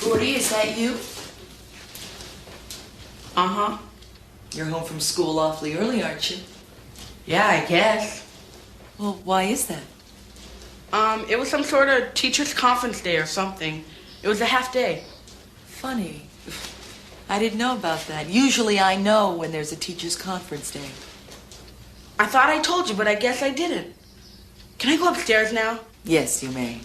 Gordy, is that you? Uh-huh. You're home from school awfully early, aren't you? Yeah, I guess. Well, why is that? It was some sort of teacher's conference day or something. It was a half day. Funny. I didn't know about that. Usually I know when there's a teacher's conference day. I thought I told you, but I guess I didn't. Can I go upstairs now? Yes, you may.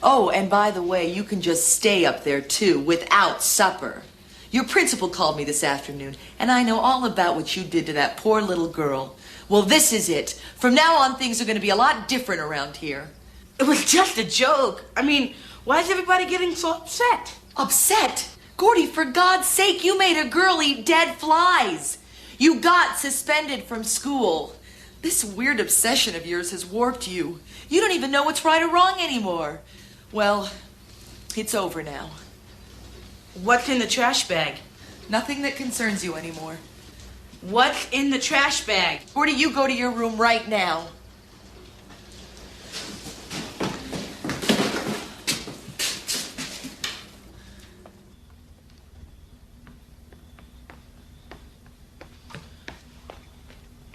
Oh, and by the way, you can just stay up there, too, without supper. Your principal called me this afternoon, and I know all about what you did to that poor little girl. Well, this is it. From now on, things are going to be a lot different around here. It was just a joke. I mean, why is everybody getting so upset? Upset? Gordy, for God's sake, you made a girl eat dead flies. You got suspended from school. This weird obsession of yours has warped you. You don't even know what's right or wrong anymore. Well, it's over now. What's in the trash bag? Nothing that concerns you anymore. What's in the trash bag? Gordy, you go to your room right now.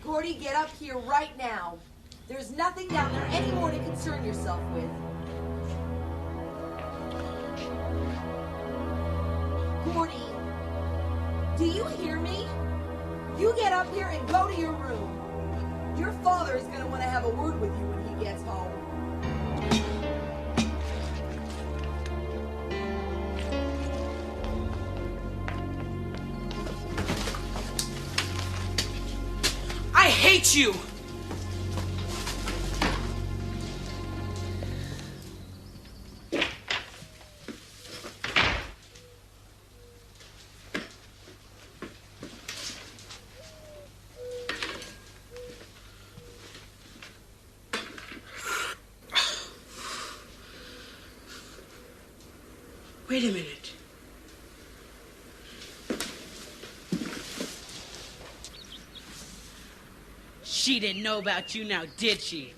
Gordy, get up here right now. There's nothing down there anymore to concern yourself with. Gordy, do you hear me? You get up here and go to your room. Your father is going to want to have a word with you when he gets home. I hate you! Wait a minute. She didn't know about you now, did she?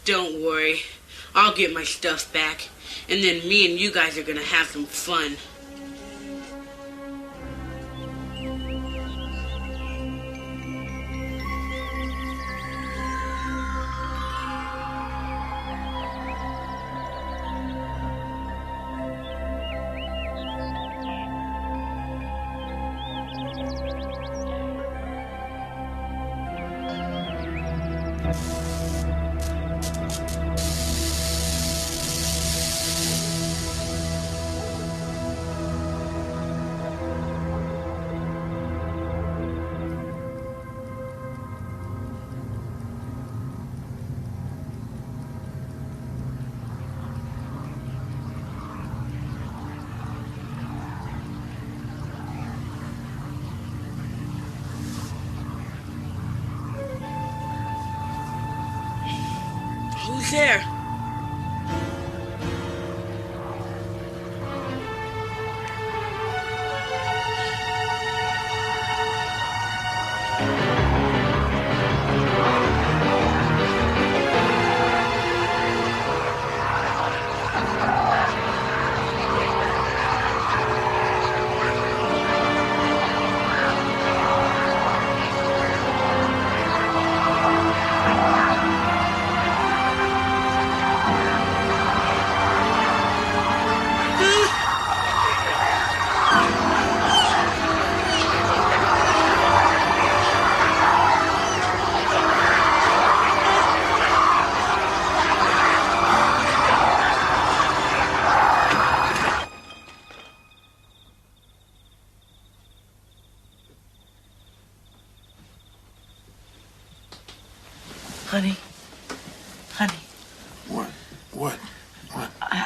Don't worry. I'll get my stuff back, and then me and you guys are gonna have some fun. Who's there?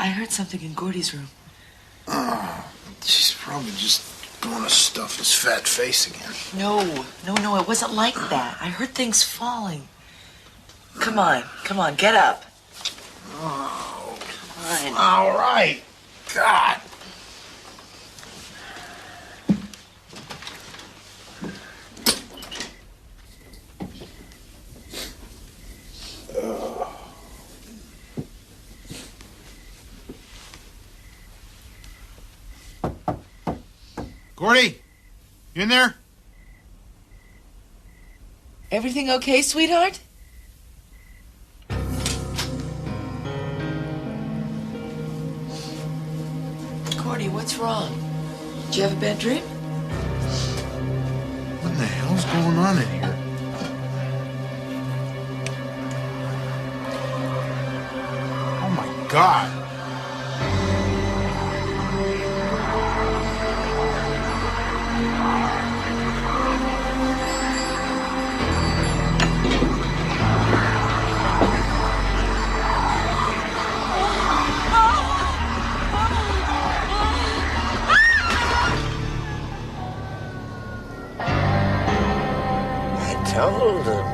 I heard something in Gordy's room. Oh, she's probably just going to stuff his fat face again. No, it wasn't like that. I heard things falling. Come on, get up. Oh, Come on. all right. God. Gordy, you in there? Everything okay, sweetheart? Gordy, what's wrong? Did you have a bad dream? What the hell's going on in here? Oh my God. Told him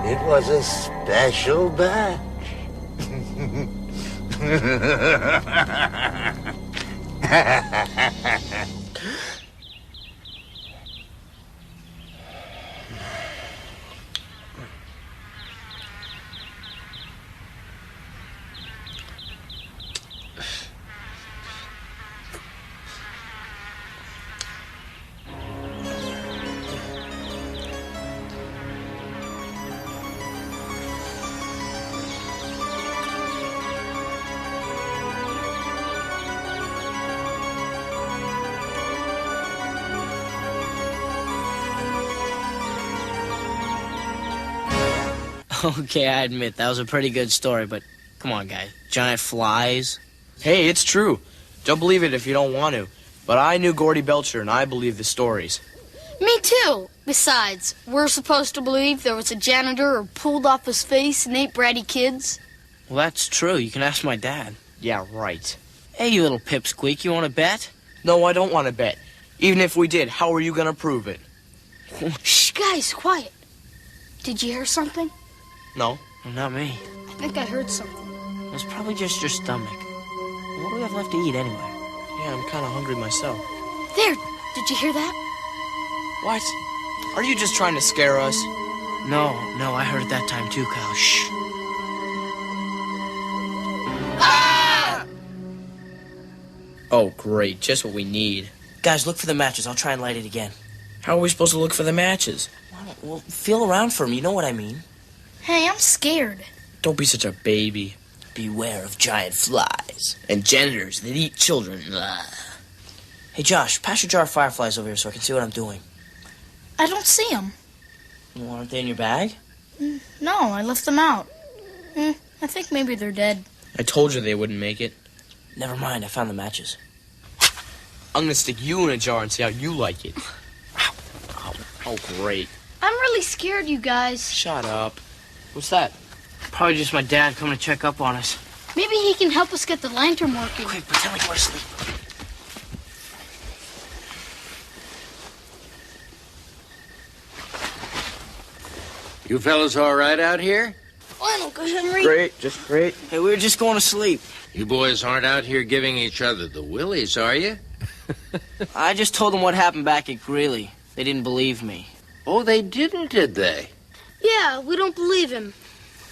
it was a special batch. Okay, I admit, that was a pretty good story, but come on, guys. Giant flies? Hey, it's true. Don't believe it if you don't want to. But I knew Gordy Belcher, and I believe the stories. Me too. Besides, we're supposed to believe there was a janitor who pulled off his face and ate bratty kids. Well, that's true. You can ask my dad. Yeah, right. Hey, you little pipsqueak, you want to bet? No, I don't want to bet. Even if we did, how are you going to prove it? Shh, guys, quiet. Did you hear something? No. Not me. I think I heard something. It was probably just your stomach. What do we have left to eat anyway? Yeah, I'm kind of hungry myself. There, did you hear that? What? Are you just trying to scare us? No, I heard it that time too, Kyle. Shh. Ah! Oh, great. Just what we need. Guys, look for the matches. I'll try and light it again. How are we supposed to look for the matches? Well, feel around for them. You know what I mean. Hey, I'm scared. Don't be such a baby. Beware of giant flies. And janitors that eat children. Hey, Josh, pass your jar of fireflies over here so I can see what I'm doing. I don't see them. Well, aren't they in your bag? No, I left them out. I think maybe they're dead. I told you they wouldn't make it. Never mind, I found the matches. I'm gonna stick you in a jar and see how you like it. Ow. Oh, great. I'm really scared, you guys. Shut up. What's that? Probably just my dad coming to check up on us. Maybe he can help us get the lantern working. Quick, pretend like we're asleep. You fellas all right out here? Fine, Uncle Henry. Great, just great. Hey, we were just going to sleep. You boys aren't out here giving each other the willies, are you? I just told them what happened back at Greeley. They didn't believe me. Oh, they didn't, did they? Yeah, we don't believe him.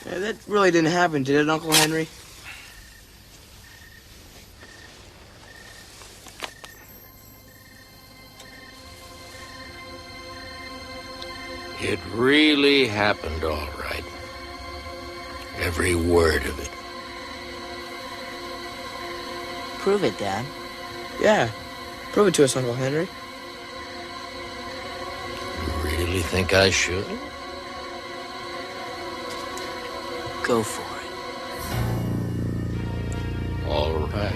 Yeah, that really didn't happen, did it, Uncle Henry? It really happened all right. Every word of it. Prove it, Dad. Yeah. Prove it to us, Uncle Henry. You really think I should? Go for it. All right.